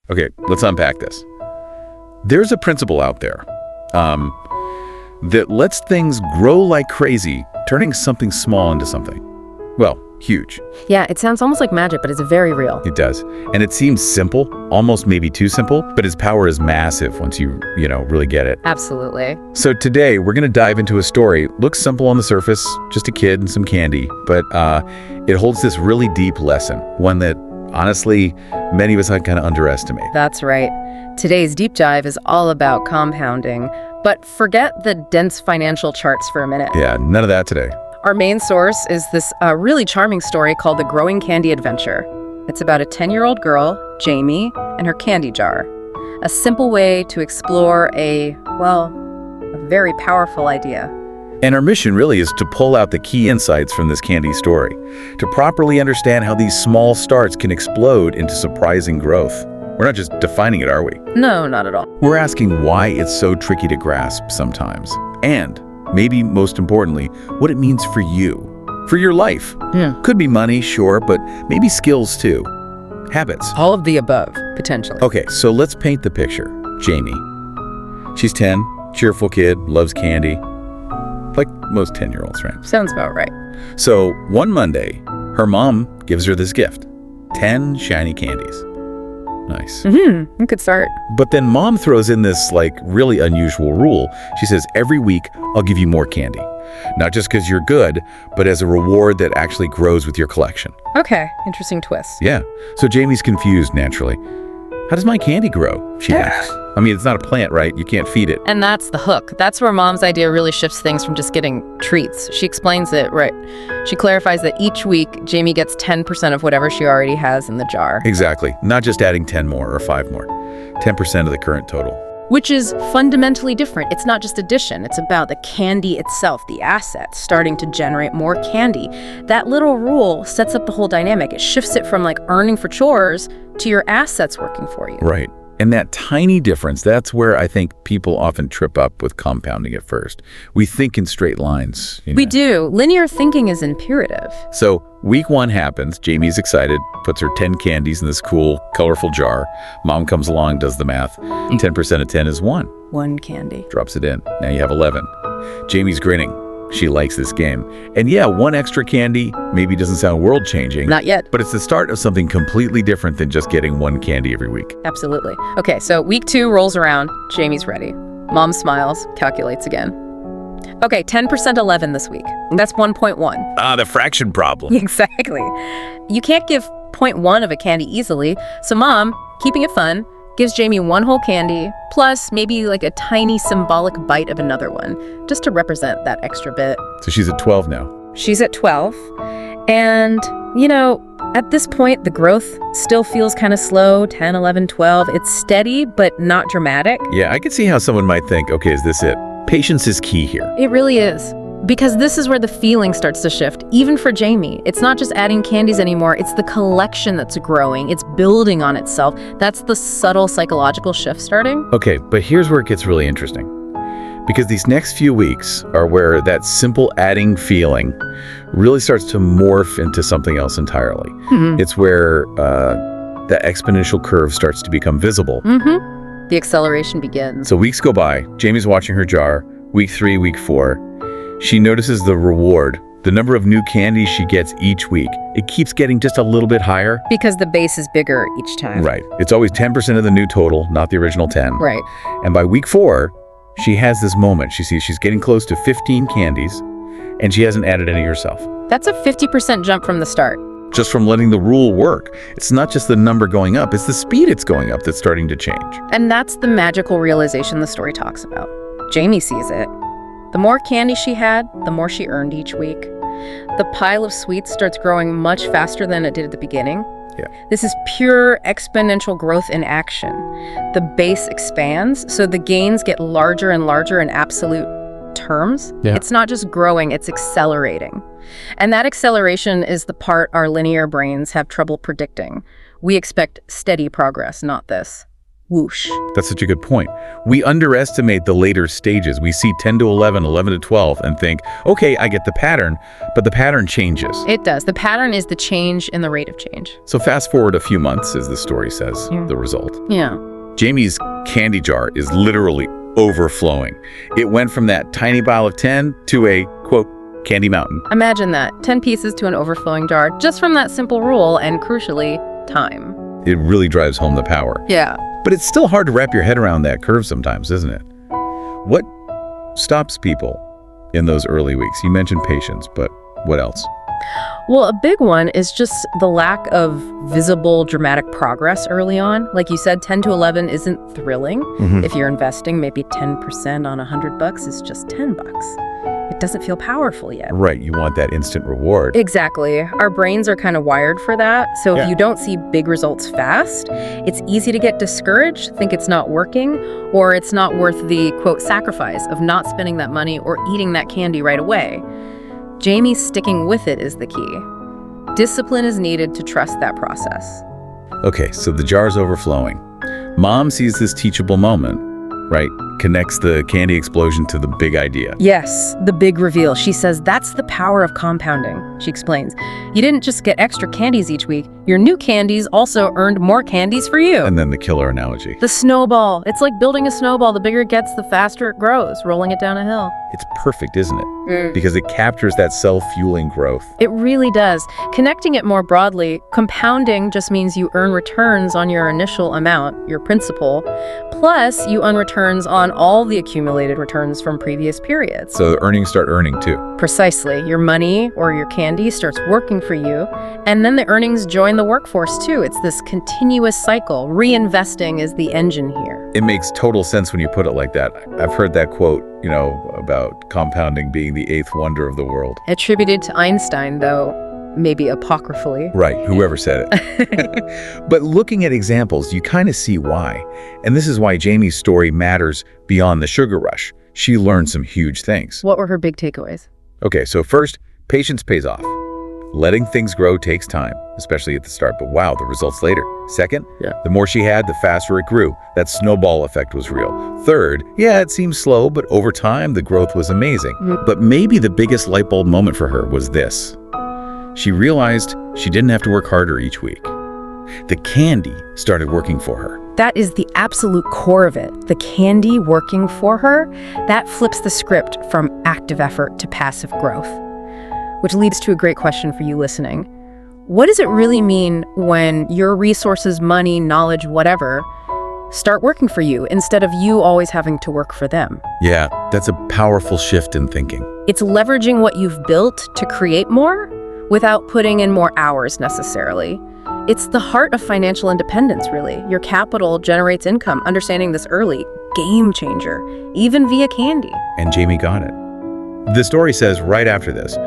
Okay, let's unpack this. There's a principle out there that lets things grow like crazy, turning something small into something, well, huge. Yeah, it sounds almost like magic, but it's very real. It does. And it seems simple, almost maybe too simple, but its power is massive once you really get it. Absolutely. So today, we're going to dive into a story. Looks simple on the surface, just a kid and some candy, but it holds this really deep lesson, one that, honestly, many of us kind of underestimate. That's right. Today's deep dive is all about compounding, but forget the dense financial charts for a minute. Yeah, none of that today. Our main source is this really charming story called The Growing Candy Adventure. It's about a 10-year-old girl, Jamie, and her candy jar. A simple way to explore a very powerful idea. And our mission really is to pull out the key insights from this candy story, to properly understand how these small starts can explode into surprising growth. We're not just defining it, are we? No, not at all. We're asking why it's so tricky to grasp sometimes, and maybe most importantly, what it means for you, for your life. Yeah. Could be money, sure, but maybe skills too. Habits. All of the above, potentially. Okay, so let's paint the picture. Jamie. She's 10, cheerful kid, loves candy. Like most 10-year-olds, right? Sounds about right. So one Monday, her mom gives her this gift, 10 shiny candies. Nice. You could start. But then mom throws in this really unusual rule. She says, every week I'll give you more candy. Not just because you're good, but as a reward that actually grows with your collection. Okay, interesting twist. Yeah. So Jamie's confused naturally. How does my candy grow? She asks. I mean, it's not a plant, right? You can't feed it. And that's the hook. That's where mom's idea really shifts things from just getting treats. She explains it, right? She clarifies that each week, Jamie gets 10% of whatever she already has in the jar. Exactly. Not just adding 10 more or 5 more. 10% of the current total. Which is fundamentally different. It's not just addition. It's about the candy itself, the asset, starting to generate more candy. That little rule sets up the whole dynamic. It shifts it from earning for chores to your assets working for you. Right. And that tiny difference, that's where I think people often trip up with compounding at first. We think in straight lines. We do. Linear thinking is imperative. So week 1 happens. Jamie's excited, puts her 10 candies in this cool, colorful jar. Mom comes along, does the math. 10% of 10 is 1. 1 candy. Drops it in. Now you have 11. Jamie's grinning. She likes this game. And yeah, 1 extra candy maybe doesn't sound world-changing. Not yet. But it's the start of something completely different than just getting 1 candy every week. Absolutely. Okay, so week 2 rolls around. Jamie's ready. Mom smiles, calculates again. Okay, 10% 11 this week. That's 1.1. Ah, the fraction problem. Exactly. You can't give 0.1 of a candy easily, so Mom, keeping it fun, gives Jamie 1 whole candy, plus maybe a tiny symbolic bite of another one, just to represent that extra bit. So she's at 12 now. She's at 12, and, at this point, the growth still feels kind of slow, 10, 11, 12. It's steady, but not dramatic. Yeah, I can see how someone might think, okay, is this it? Patience is key here. It really is. Because this is where the feeling starts to shift, even for Jamie. It's not just adding candies anymore, it's the collection that's growing, it's building on itself. That's the subtle psychological shift starting. Okay, but here's where it gets really interesting. Because these next few weeks are where that simple adding feeling really starts to morph into something else entirely. It's where the exponential curve starts to become visible. The acceleration begins. So weeks go by, Jamie's watching her jar, week 3, week 4. She notices the reward, the number of new candies she gets each week. It keeps getting just a little bit higher. Because the base is bigger each time. Right. It's always 10% of the new total, not the original 10. Right. And by week 4, she has this moment. She sees she's getting close to 15 candies, and she hasn't added any herself. That's a 50% jump from the start. Just from letting the rule work. It's not just the number going up, it's the speed it's going up that's starting to change. And that's the magical realization the story talks about. Jamie sees it. The more candy she had, the more she earned each week. The pile of sweets starts growing much faster than it did at the beginning. Yeah. This is pure exponential growth in action. The base expands, so the gains get larger and larger in absolute terms. Yeah. It's not just growing, it's accelerating. And that acceleration is the part our linear brains have trouble predicting. We expect steady progress, not this. Whoosh. That's such a good point. We underestimate the later stages. We see 10 to 11, 11 to 12, and think, okay, I get the pattern, but the pattern changes. It does. The pattern is the change in the rate of change. So fast forward a few months, as the story says, the result. Yeah. Jamie's candy jar is literally overflowing. It went from that tiny pile of 10 to a, quote, candy mountain. Imagine that. 10 pieces to an overflowing jar, just from that simple rule and, crucially, time. It really drives home the power. Yeah. But it's still hard to wrap your head around that curve sometimes, isn't it? What stops people in those early weeks? You mentioned patience, but what else? Well, a big one is just the lack of visible, dramatic progress early on. Like you said, 10 to 11 isn't thrilling. If you're investing, maybe 10% on $100 is just $10. It doesn't feel powerful yet. Right, you want that instant reward. Exactly. Our brains are kind of wired for that. So if you don't see big results fast, it's easy to get discouraged, think it's not working, or it's not worth the, quote, sacrifice of not spending that money or eating that candy right away. Jamie sticking with it is the key. Discipline is needed to trust that process. Okay, so the jar's overflowing. Mom sees this teachable moment, right? Connects the candy explosion to the big idea. Yes, the big reveal. She says that's the power of compounding. She explains, you didn't just get extra candies each week. Your new candies also earned more candies for you. And then the killer analogy. The snowball. It's like building a snowball. The bigger it gets, the faster it grows, rolling it down a hill. It's perfect, isn't it? Because it captures that self-fueling growth. It really does. Connecting it more broadly, compounding just means you earn returns on your initial amount, your principal, plus you earn returns on all the accumulated returns from previous periods. So the earnings start earning too. Precisely. Your money or your candy starts working for you, and then the earnings join the workforce too. It's this continuous cycle. Reinvesting is the engine here. It makes total sense when you put it like that. I've heard that quote, about compounding being the eighth wonder of the world. Attributed to Einstein, though, maybe apocryphally. Right, whoever said it. But looking at examples, you kind of see why. And this is why Jamie's story matters beyond the sugar rush. She learned some huge things. What were her big takeaways? Okay, so first, patience pays off. Letting things grow takes time, especially at the start, but wow, the results later. Second, the more she had, the faster it grew. That snowball effect was real. Third, it seemed slow, but over time, the growth was amazing. But maybe the biggest light bulb moment for her was this. She realized she didn't have to work harder each week. The candy started working for her. That is the absolute core of it. The candy working for her, that flips the script from active effort to passive growth. Which leads to a great question for you listening. What does it really mean when your resources, money, knowledge, whatever, start working for you instead of you always having to work for them? Yeah, that's a powerful shift in thinking. It's leveraging what you've built to create more without putting in more hours necessarily. It's the heart of financial independence, really. Your capital generates income. Understanding this early, game changer, even via candy. And Jamie got it. The story says right after this,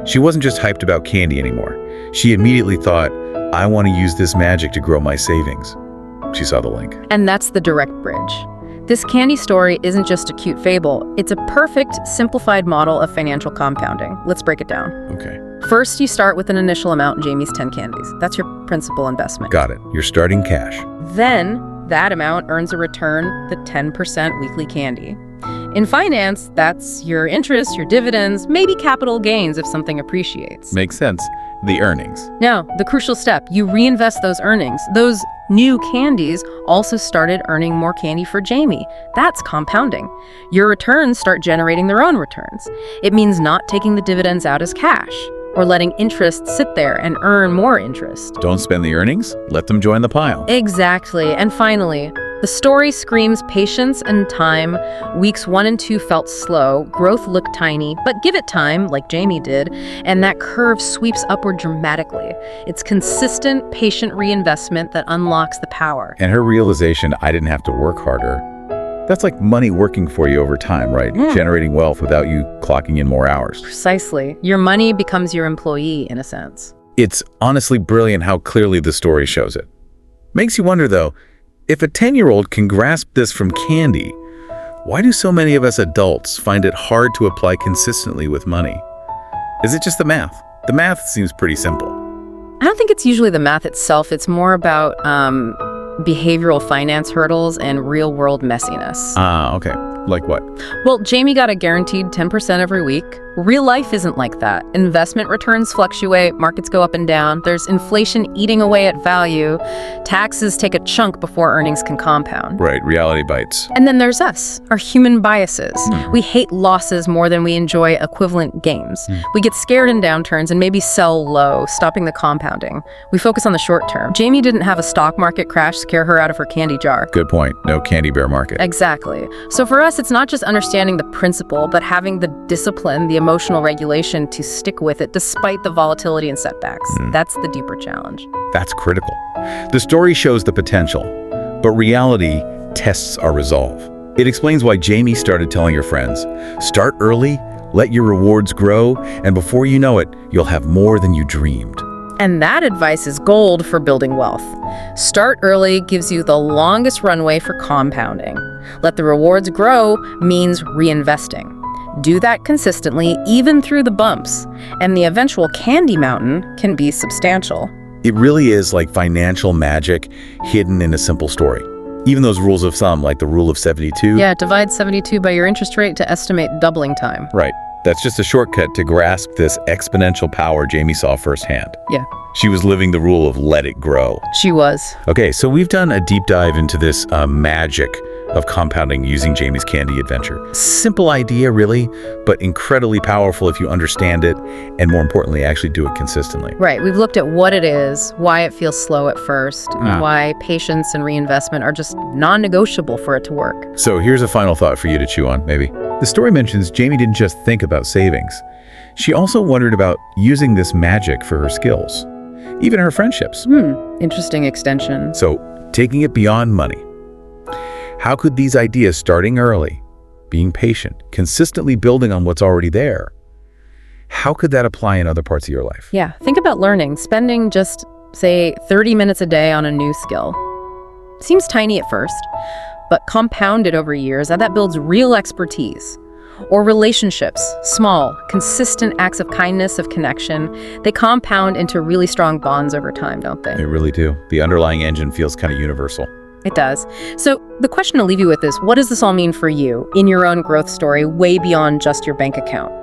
she wasn't just hyped about candy anymore. She immediately thought, I want to use this magic to grow my savings. She saw the link. And that's the direct bridge. This candy story isn't just a cute fable. It's a perfect, simplified model of financial compounding. Let's break it down. Okay. First, you start with an initial amount in Jamie's 10 candies. That's your principal investment. Got it. You're starting cash. Then, that amount earns a return, the 10% weekly candy. In finance, that's your interest, your dividends, maybe capital gains if something appreciates. Makes sense. The earnings. Now, the crucial step, you reinvest those earnings. Those new candies also started earning more candy for Jamie. That's compounding. Your returns start generating their own returns. It means not taking the dividends out as cash or letting interest sit there and earn more interest. Don't spend the earnings, let them join the pile. Exactly. And finally, the story screams patience and time. Weeks 1 and 2 felt slow, growth looked tiny, but give it time, like Jamie did, and that curve sweeps upward dramatically. It's consistent, patient reinvestment that unlocks the power. And her realization, I didn't have to work harder. That's like money working for you over time, right? Generating wealth without you clocking in more hours. Precisely. Your money becomes your employee, in a sense. It's honestly brilliant how clearly the story shows it. Makes you wonder, though, if a 10-year-old can grasp this from candy, why do so many of us adults find it hard to apply consistently with money? Is it just the math? The math seems pretty simple. I don't think it's usually the math itself. It's more about behavioral finance hurdles and real-world messiness. Ah, okay. Like what? Well, Jamie got a guaranteed 10% every week. Real life isn't like that. Investment returns fluctuate, markets go up and down, there's inflation eating away at value, taxes take a chunk before earnings can compound. Right, reality bites. And then there's us, our human biases. We hate losses more than we enjoy equivalent gains. We get scared in downturns and maybe sell low, stopping the compounding. We focus on the short term. Jamie didn't have a stock market crash scare her out of her candy jar. Good point. No candy bear market. Exactly. So for us, it's not just understanding the principle, but having the discipline, the emotional regulation to stick with it despite the volatility and setbacks. That's the deeper challenge. That's critical. The story shows the potential, but reality tests our resolve. It explains why Jamie started telling her friends, start early, let your rewards grow, and before you know it, you'll have more than you dreamed. And that advice is gold for building wealth. Start early gives you the longest runway for compounding. Let the rewards grow means reinvesting. Do that consistently, even through the bumps, and the eventual candy mountain can be substantial. It really is like financial magic hidden in a simple story. Even those rules of thumb, like the rule of 72. Yeah, divide 72 by your interest rate to estimate doubling time. Right. That's just a shortcut to grasp this exponential power Jamie saw firsthand. Yeah, She was living the rule of let it grow. she was. Okay, so we've done a deep dive into this magic of compounding using Jamie's candy adventure. Simple idea, really, but incredibly powerful if you understand it, and more importantly, actually do it consistently. Right, we've looked at what it is, why it feels slow at first, why patience and reinvestment are just non-negotiable for it to work. So here's a final thought for you to chew on, maybe. The story mentions Jamie didn't just think about savings. She also wondered about using this magic for her skills, even her friendships. Interesting extension. So, taking it beyond money. How could these ideas, starting early, being patient, consistently building on what's already there, how could that apply in other parts of your life? Yeah, think about learning, spending just, say, 30 minutes a day on a new skill. Seems tiny at first, but compounded over years, that builds real expertise. Or relationships, small, consistent acts of kindness, of connection, they compound into really strong bonds over time, don't they? They really do. The underlying engine feels kind of universal. It does. So the question to leave you with is, what does this all mean for you in your own growth story, way beyond just your bank account?